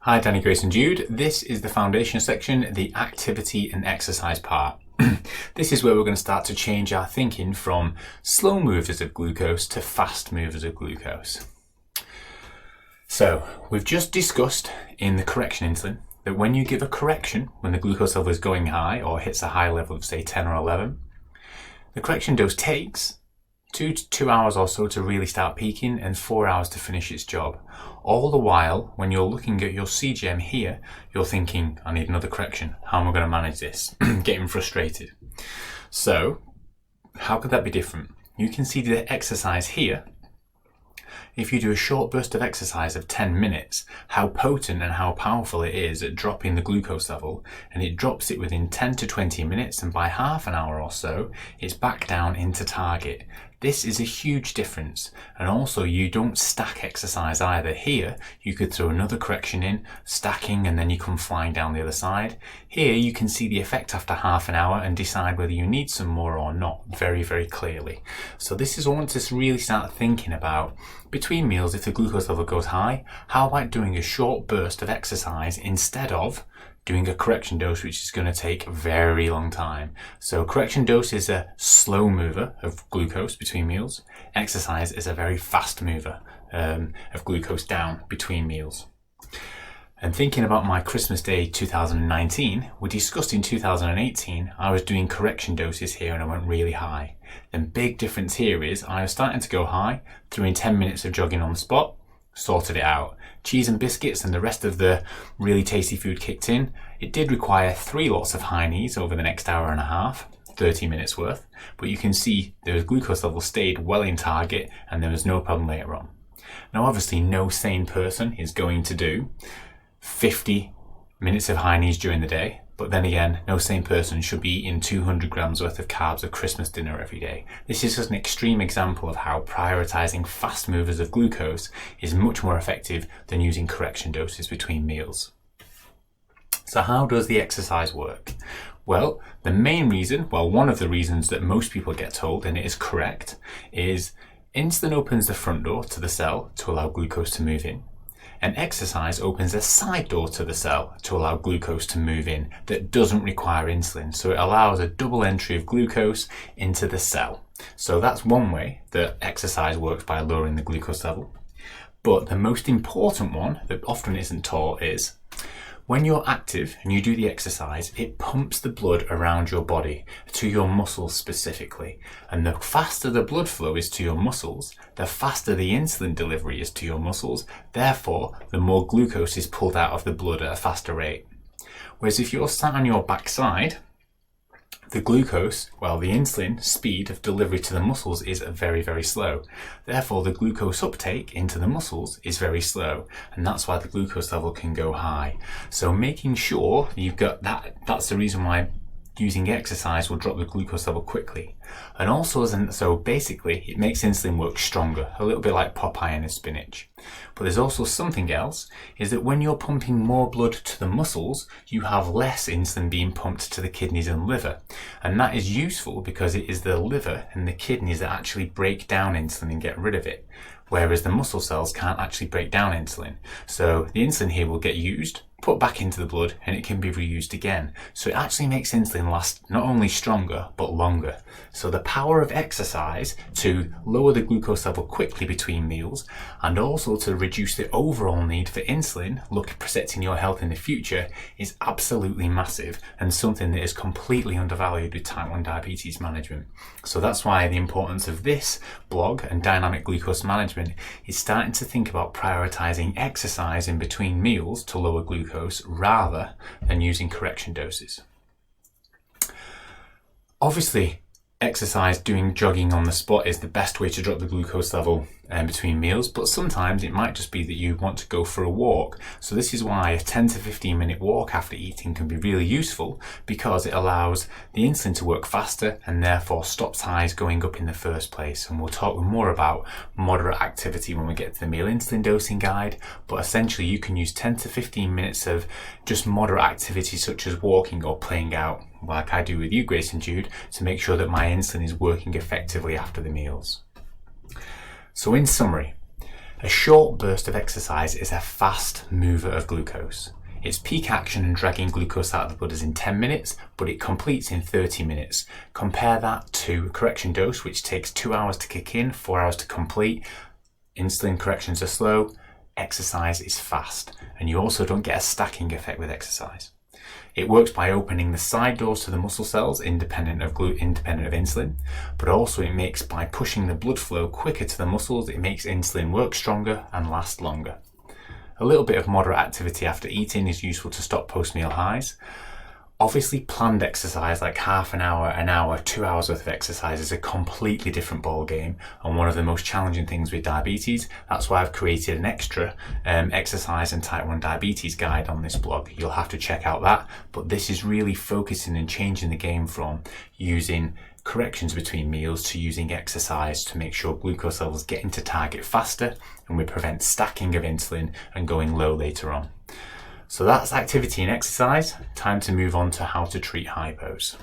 Hi, Danny, Grace and Jude. This is the foundation section, the activity and exercise part. This is where we're going to start to change our thinking from slow movers of glucose to fast movers of glucose. So we've just discussed in the correction insulin that when you give a correction, when the glucose level is going high or hits a high level of say 10 or 11, the correction dose takes 2 hours or so to really start peaking and 4 hours to finish its job. All the while, when you're looking at your CGM here, you're thinking, I need another correction. How am I going to manage this? Getting frustrated. So, how could that be different? You can see the exercise here. If you do a short burst of exercise of 10 minutes, how potent and how powerful it is at dropping the glucose level, and it drops it within 10 to 20 minutes, and by half an hour or so, it's back down into target. This is a huge difference, and also you don't stack exercise either. Here, you could throw another correction in, stacking, and then you come flying down the other side. Here, you can see the effect after half an hour and decide whether you need some more or not very, very clearly. So this is what I want to really start thinking about. Between meals, if the glucose level goes high, how about doing a short burst of exercise instead of doing a correction dose, which is going to take a very long time. So correction dose is a slow mover of glucose between meals. Exercise is a very fast mover of glucose down between meals. And thinking about my Christmas Day 2019, we discussed in 2018, I was doing correction doses here and I went really high. The big difference here is I was starting to go high, threw in 10 minutes of jogging on the spot, sorted it out. Cheese and biscuits and the rest of the really tasty food kicked in. It did require 3 lots of high knees over the next hour and a half, 30 minutes worth, but you can see the glucose level stayed well in target and there was no problem later on. Now obviously no sane person is going to do 50 minutes of high knees during the day, but then again, no sane person should be eating 200 grams worth of carbs at Christmas dinner every day. This is just an extreme example of how prioritizing fast movers of glucose is much more effective than using correction doses between meals. So how does the exercise work? Well, the main reason, one of the reasons that most people get told, and it is correct, is insulin opens the front door to the cell to allow glucose to move in. And exercise opens a side door to the cell to allow glucose to move in that doesn't require insulin. So it allows a double entry of glucose into the cell. So that's one way that exercise works, by lowering the glucose level. But the most important one that often isn't taught is when you're active and you do the exercise, it pumps the blood around your body to your muscles specifically. And the faster the blood flow is to your muscles, the faster the insulin delivery is to your muscles. Therefore, the more glucose is pulled out of the blood at a faster rate. Whereas if you're sat on your backside, the glucose, the insulin speed of delivery to the muscles is very, very slow. Therefore, the glucose uptake into the muscles is very slow, and that's why the glucose level can go high. So making sure you've got that's the reason why using exercise will drop the glucose level quickly. And also, so basically, it makes insulin work stronger, a little bit like Popeye and his spinach. But there's also something else, is that when you're pumping more blood to the muscles, you have less insulin being pumped to the kidneys and liver. And that is useful because it is the liver and the kidneys that actually break down insulin and get rid of it. Whereas the muscle cells can't actually break down insulin. So the insulin here will get used, put back into the blood, and it can be reused again. So it actually makes insulin last not only stronger, but longer. So the power of exercise to lower the glucose level quickly between meals, and also to reduce the overall need for insulin, protecting your health in the future, is absolutely massive and something that is completely undervalued with type 1 diabetes management. So that's why the importance of this blog and dynamic glucose management is starting to think about prioritizing exercise in between meals to lower glucose rather than using correction doses. Obviously, exercise, doing jogging on the spot is the best way to drop the glucose level between meals, but sometimes it might just be that you want to go for a walk. So this is why a 10 to 15 minute walk after eating can be really useful, because it allows the insulin to work faster and therefore stops highs going up in the first place. And we'll talk more about moderate activity when we get to the meal insulin dosing guide, but essentially you can use 10 to 15 minutes of just moderate activity such as walking or playing out, like I do with you, Grace and Jude, to make sure that my insulin is working effectively after the meals. So in summary, A short burst of exercise is a fast mover of glucose. Its peak action and dragging glucose out of the blood is in 10 minutes, but it completes in 30 minutes. Compare that to a correction dose, which takes 2 hours to kick in, 4 hours to complete. Insulin corrections are slow, exercise is fast, and you also don't get a stacking effect with exercise. It works by opening the side doors to the muscle cells independent of insulin, but also it makes, by pushing the blood flow quicker to the muscles, it makes insulin work stronger and last longer. A little bit of moderate activity after eating is useful to stop post-meal highs. Obviously, planned exercise like half an hour, 2 hours worth of exercise is a completely different ball game and one of the most challenging things with diabetes. That's why I've created an extra exercise and type 1 diabetes guide on this blog. You'll have to check out that, but this is really focusing and changing the game from using corrections between meals to using exercise to make sure glucose levels get into target faster and we prevent stacking of insulin and going low later on. So that's activity and exercise. Time to move on to how to treat hypos.